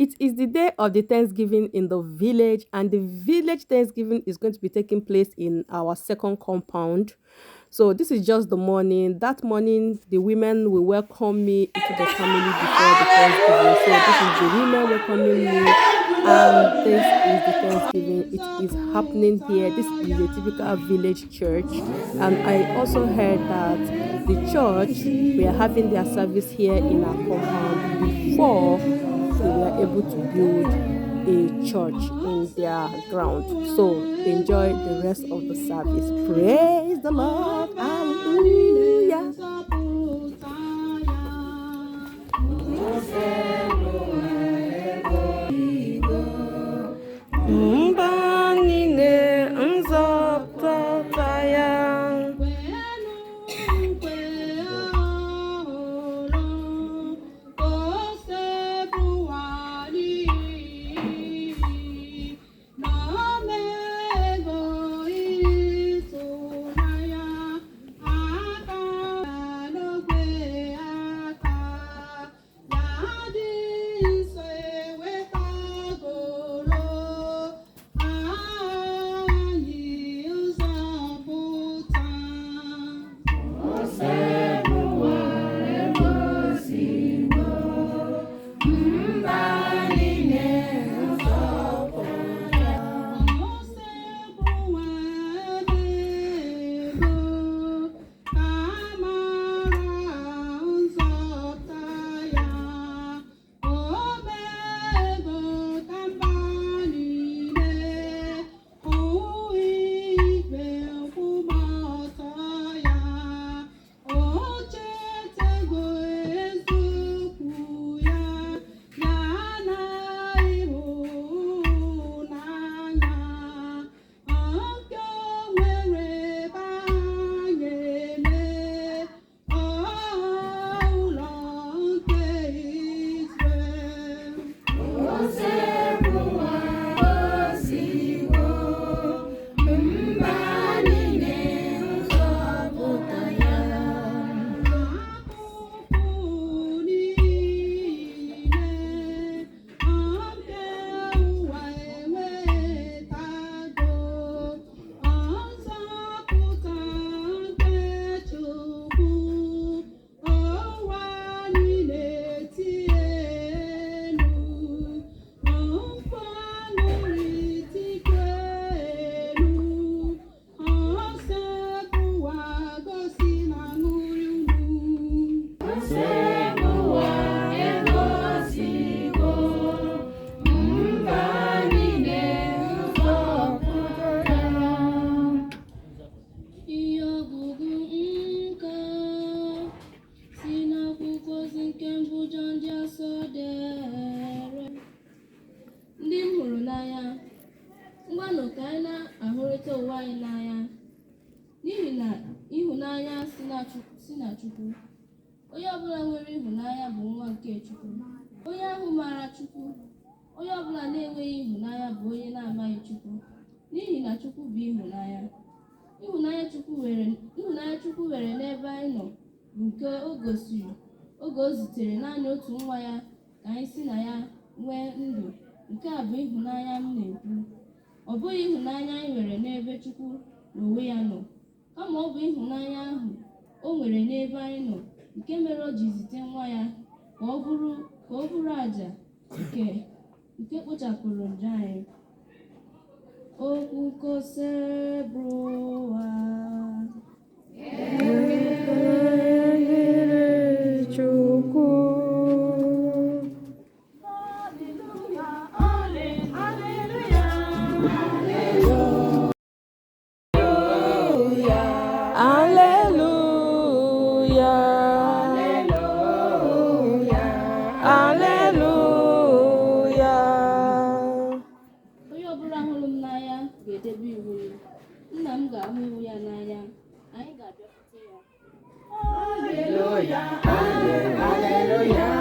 It is the day of the Thanksgiving in the village, and the village Thanksgiving is going to be taking place in our second compound. So this is just the morning. That morning, the women will welcome me into the family before the Thanksgiving. So this is the women welcoming me, and this is the Thanksgiving. It is happening here. This is a typical village church, and I also heard that the church we are having their service here in our compound before they were able to build a church in their ground. So enjoy the rest of the service. Praise the Lord. Hallelujah. Ndị m hụrụ n'anya, ngwanụ ka anyị na-ahụrịta onwe anyị n'anya, n'ihi na ịhụnanya si na Chukwu. Onye ọbụla nwere ịhụnanya bụ nwa nke Chukwu. Onye ahụ maara Chukwu, onye ọbụla na-enweghị ịhụnanya bụ onye na-amaghị Chukwu, n'ihi na Chukwu bụ ịhụnanya. Ịhụnanya Chukwu nwere n'ebe anyị nọ bụ nke oge o zitere naanị otu nwa ya ka anyị si na ya nwee ndụ. Nke a bụ ịhụnanya m na-ekwu. Ọ bụghị ịhụnanya anyị nwere n'ebe Chukwu n'onwe ya nọ, kama ọ bụ ịhụnanya ahụ o nwere n'ebe anyị nọ, nke mere o ji zite nwa ya ka ọ bụrụ àjà nke kpochapụrụ njọ anyị. Okwu kosebroa Chukwu. ga-edebe iwu ya. Nna m ga-ahụ iwu ya n'anya. Anyị ga-abịakwute ya. Hallelujah, hallelujah,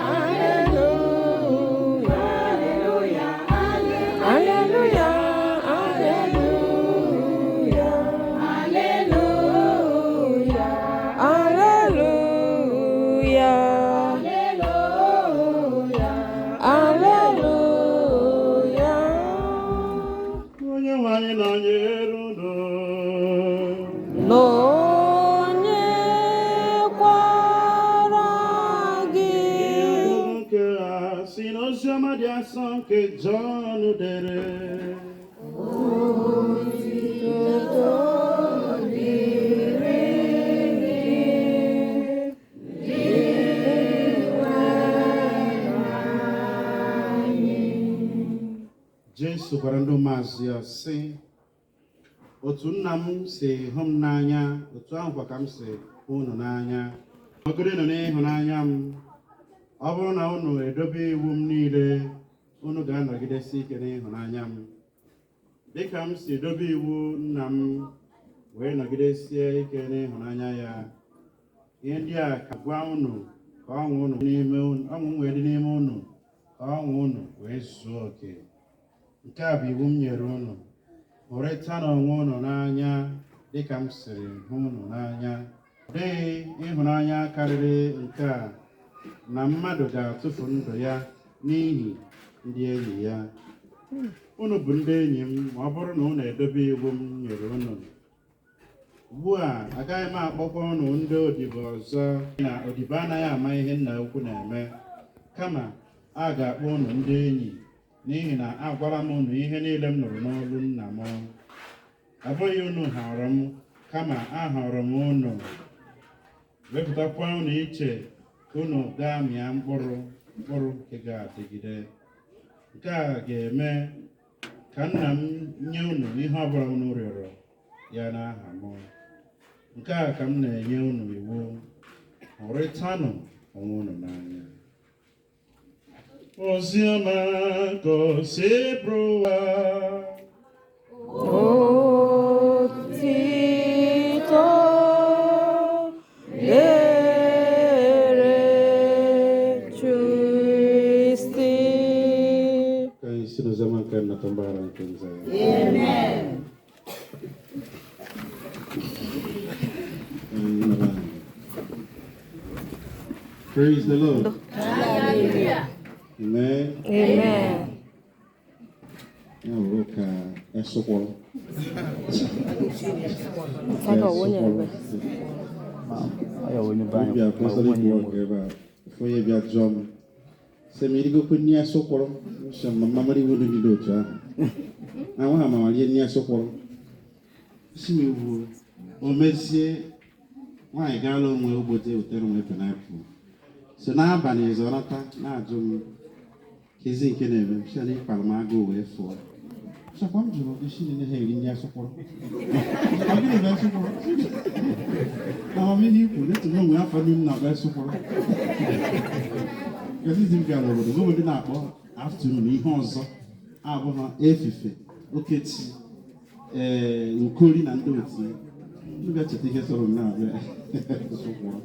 hallelujah, hallelujah, hallelujah, hallelujah, hallelujah, hallelujah. Hallelujah. Onye nwe anyị nọnyere unu. Nọnyekwara gị. Ihe nke a si n'Oziọma dị Asọ nke Jọn dere. Jesu gwara ndị ụmụazụ ya sị, otu nna m si hụ m n'anya, otu ahụ kwa ka m si hụ unu n'anya. Nọgidenụ n'ịhụnanya m. Ọ bụrụ na unu edobe iwu m niile, unu ga-anọgidesi ike n'ịhụnanya m. Dịka m si edobe iwu nna m wee nọgidesie ike n'ịhụnanya ya. Ihe ndị a ka gwa unu ka ọṅụ unu n'ime unu, ọṅụ m wee dị n'ime unu, ka ọṅụ unu wee zuo oke. Nke a bụ iwu m nyere unu, hụrịtanụ onwe unu n'anya dịka m siri hụ unu n'anya. Ọ dịghị ịhụnanya karịrị nke a, na mmadụ ga-atụfu ndụ ya n'ihi ndị enyi ya. Unu bụ ndị enyi m ma ọ bụrụ na unu edobe iwu m nyere unu. Ugbu a agaghị m akpọkwa unu ndị odibo ọzọ, na odibo anaghị ama ihe nna ukwu na-eme, kama a ga-akpọ unu ndị enyi, n'ihi na agwara m unu ihe niile m nụrụ n'olu nna m. Abụghị unu họrọ m, kama ahọrọ m unu, wepụtakwa unu iche ka unu gaa mịa mkpụrụ nke ga-adịgide. Nke a ga-eme ka nna m nye unu ihe ọbụla unu rịọrọ ya n'aha m. Nke a ka m na-enye unu iwu, hụrịtanụ onwe unu n'anya. Oziọma gosi ụwa. Otito dere Kristi. Ka anyị si n'oziọma nke nnata mgbaghara nke nzara. Amen. Praise the Lord. Hallelujah. Amen. Amen. Now look at Esokoro. Maybe apostolic work about for you be a drum. Say me go put near Sokoro. Some mamma would be do to. I want my near Sokoro. See me o Messi. Why gallo will go to tell me pineapple. So now Bunny is on a now Jum. He's in Kenevin, Shani Palma go away for. So come to is she in the hair in Yasoporo? I'll give you that support. Now, I mean, you could know we have him now, best support. Because he's in Gallo, the woman did not go afternoon, he has our F. Okay, cooling and do it. You got to take us on now. Support.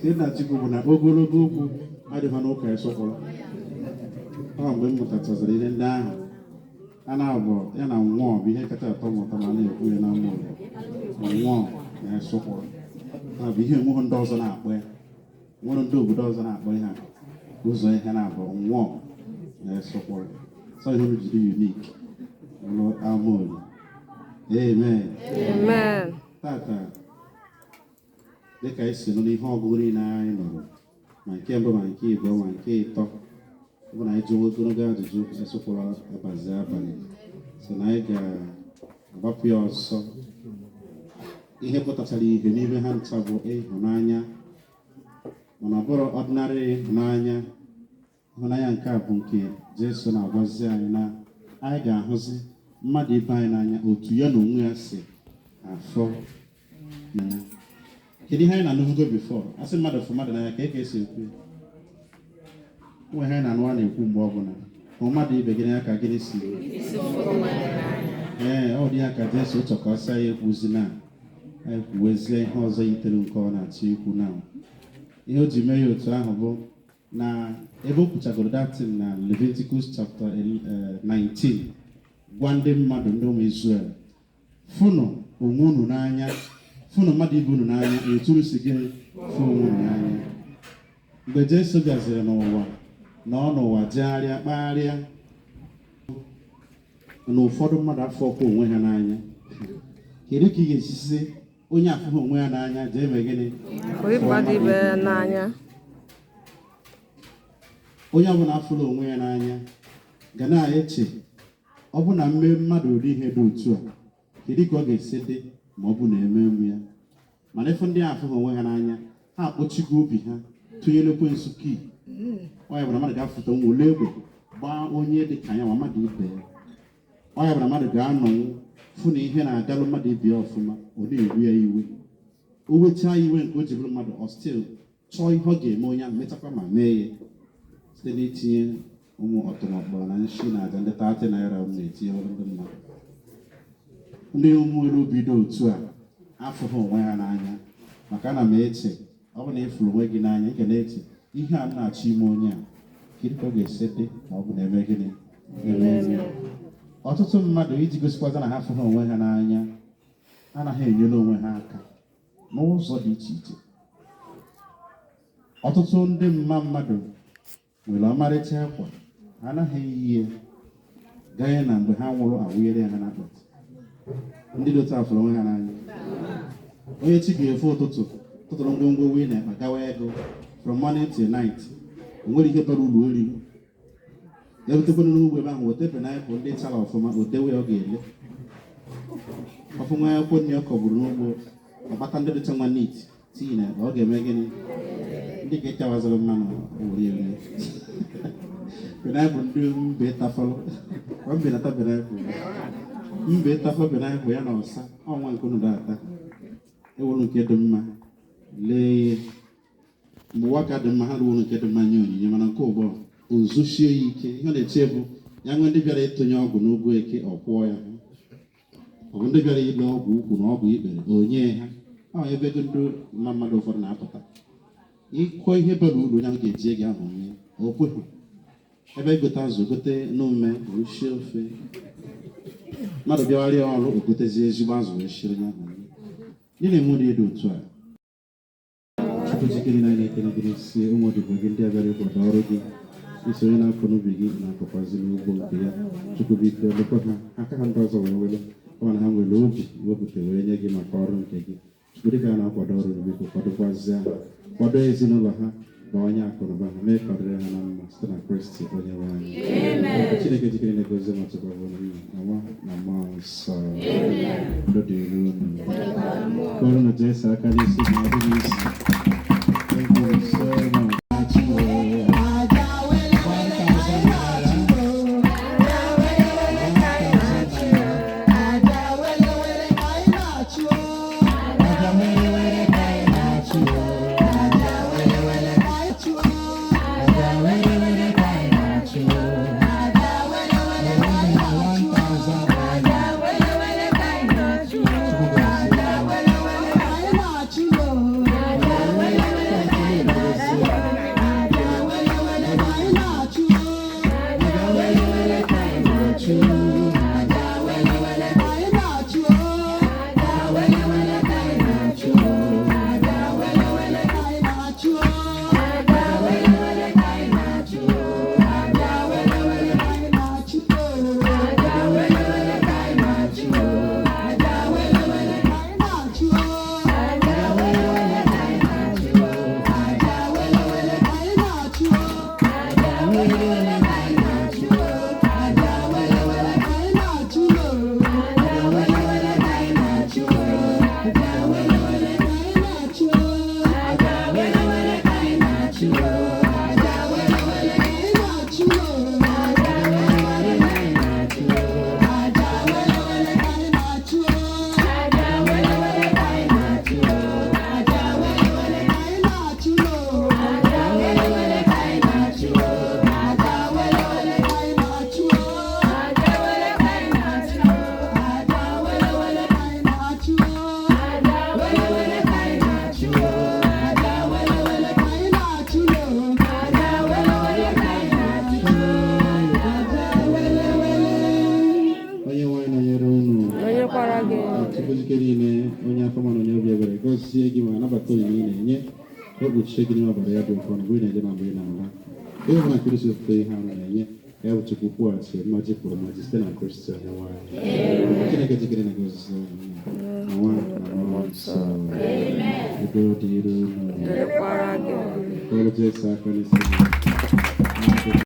Say that you go on a go, I don't know, okay, support. Oh, when we got us in down. And I will, and I won't be here to tell Tom what I'm doing. I won't, and so forth. I'll be here 1,000 up where 1,000 up where who's a hand up on one, and so forth. So you need to be unique. Lord, our Amen. Amen. Tata, the case in the whole green eye, my camber, my key, my key talk. When I do go to the joke, I saw for a bazaar. So I got your son. He had put a tally, he never had trouble, Honanya. When I borrow ordinary Honanya, Honaya and Carbunki, Jason, I was there, and I got Hosey, Muddy Binanya, or to Yanu, I say, and four. He didn't have a go before. I said, Mother for Mother, I can't say. We had an one in Kumbobona. Omadi beginning a Kagisi. Oh, the Akadesi took us, I was in a Wesley Hose Italian corner to you now. You to mayo to Ahabo. Now, Evo Putagodat in Leviticus chapter 19. One day, Madam Dome Israel. Funo, Umunu Nanya, Funo Madibu Nanya, you tourist again, Funo Nanya. The Jesu Gazelle no one. nọ n'ụwa jegharịa kpagharịa na ụfọdụ mmadụ afọ ọkwa onwe ha n'anya. Kedu ka ị ga-esisi onye afụghị onwe ya n'anya jee mee gịnị? Ịfọdụ ibe ya n'anya. Onye ọbụla afụrụ onwe ya n'anya ga na-eche ọ bụ na mme mmadụ ụdị ihe dị otu a, kedu ka ọ ga-esi dị ma ọ bụ na eme ya. Mana ife ndị afụghị onwe ha n'anya, ha akpọchigo obi ha tụnyere ekwensu kii. Ọ ya bụ na mmadụ ga-afụta nwa ole egbe gbaa onye dị ka ya nwa mmadụ ibe ya. Ọ ya bụ na mmadụ ga-anọnwụ fụ na ihe na-agalụ mmadụ ibe ya ọfụma, ọ na-ebu ya iwe. O wechaa iwe nke o ji bụrụ mmadụ, ọ stil chọọ ihe ọ ga-eme onye ahụ mechakwa ma mee ya site n'itinye ụmụ ọtụmọkpọ na nshi na aja ndị 30 naira m na-etinye ọrụ ndị mmadụ. Ndị ụmụelu obi dị otu a afụghị onwe ha n'anya, maka ana m eche ọ bụ na ịfụrụ onwe gị n'anya, ị ga na-eche ihe a na-achọ ime onye a kedu ka ọ ga-esi dị ma ọ bụ na eme gịnị. Ọtụtụ mmadụ iji gosikwaza na ha afụghị onwe ha n'anya anaghị enyere onwe ha aka n'ụzọ dị iche iche. Ọtụtụ ndị mmadụ nwere ọmarịcha akwa ha anaghị eyi ya gaa na mgbe ha nwụrụ awụnyere ha n'akpati. Ndị dị otu afụrụ onwe ha n'anya. Onye chi ga-efe ụtụtụ tụtụrụ ngwongwo wee na-akpa gawa ego from morning till night, o nwere ihe bara uru oriri. Ya butekwana n'ugbo ebe ahụ weta painiapụl ndị chara ọfụma, o dewe ọ ga-ele ọfụma. Akwụkwọ nri ọ kọgburu n'ugbo ọkpata ndị dịcha nwa nit tii na ọ ga-eme gịnị. Ndị ga-echawazịrị mmanụ owere eri painiapụl ndị mbe tafọrọ ọ mbe nata painiapụl mbe tafọ painiapụl ya na ọsa ọnwa nke unu ata ewuru nke dị mma lee mgbe ụwa dị mma ha ruo nke dị mma nye onyinye. Mana nke ụgbọ ozuchie ya ike, ihe ọ na-eche bụ ya nwee ndị bịara ịtụnye ọgwụ n'ugwu eke ọkwụọ ya, ọ bụ ndị bịara ile ọgwụ ukwu na ọgwụ ikpere onye ha. Ọ ebe ego ndị mmadụ ụfọdụ na-apụta ịkọ ihe bara uru onye ahụ ga-eji ego ahụ mee o kweghị. Ebe egote azụ gote n'ume ochie ofe, mmadụ bịagharịa ọrụ ogotezie ezigbo azụ wee shiri ya ahụ. Ndị na-eme ụdị dị otu a, Chukwu jikere na ekele gị si ụmụ odibo gị ndị abịara ịkwado ọrụ gị isonye na-akọ n'ubi gị na-akọkwazi n'ugbo nke ya. Chukwu biko lekwa ha aka ha ndị ọzọ wee were ọ na ha nwere obi wepụta wee nye gị maka ọrụ nke gị. Chukwu dịka ha na-akwado ọrụ gị, biko kwadokwazịa ha, kwado ezinụlọ ha, bawanye akụnụba ha, mee ka ọ dịrị ha na mma site na Kristi onye nwe anyị. Chineke jikere na-egozi ma chekwa bụ na nwa na mmụọ nsọ. Udo dịrị unu. Kọrọ na Jesu aka n'isi na ọ dị n'isi. Thank you so much. Gọzie gị ma nabata onyinye na-enye, ka o gbochie gị n'ọbara ya dị ụkọ na mgbe ị na-eje na mgbe ị na-ala. Ihe na Kristo pụta ihe ahụ na-enye ya bụ Chukwu kwụghachi mmaji pụrụ mmaji site na Kristo onyenwe anyị. Chineke jikere na gọzie na nwa na mmụọ nsọ. Udo dịrị unu. Kpọrọ Jesu aka n'isi.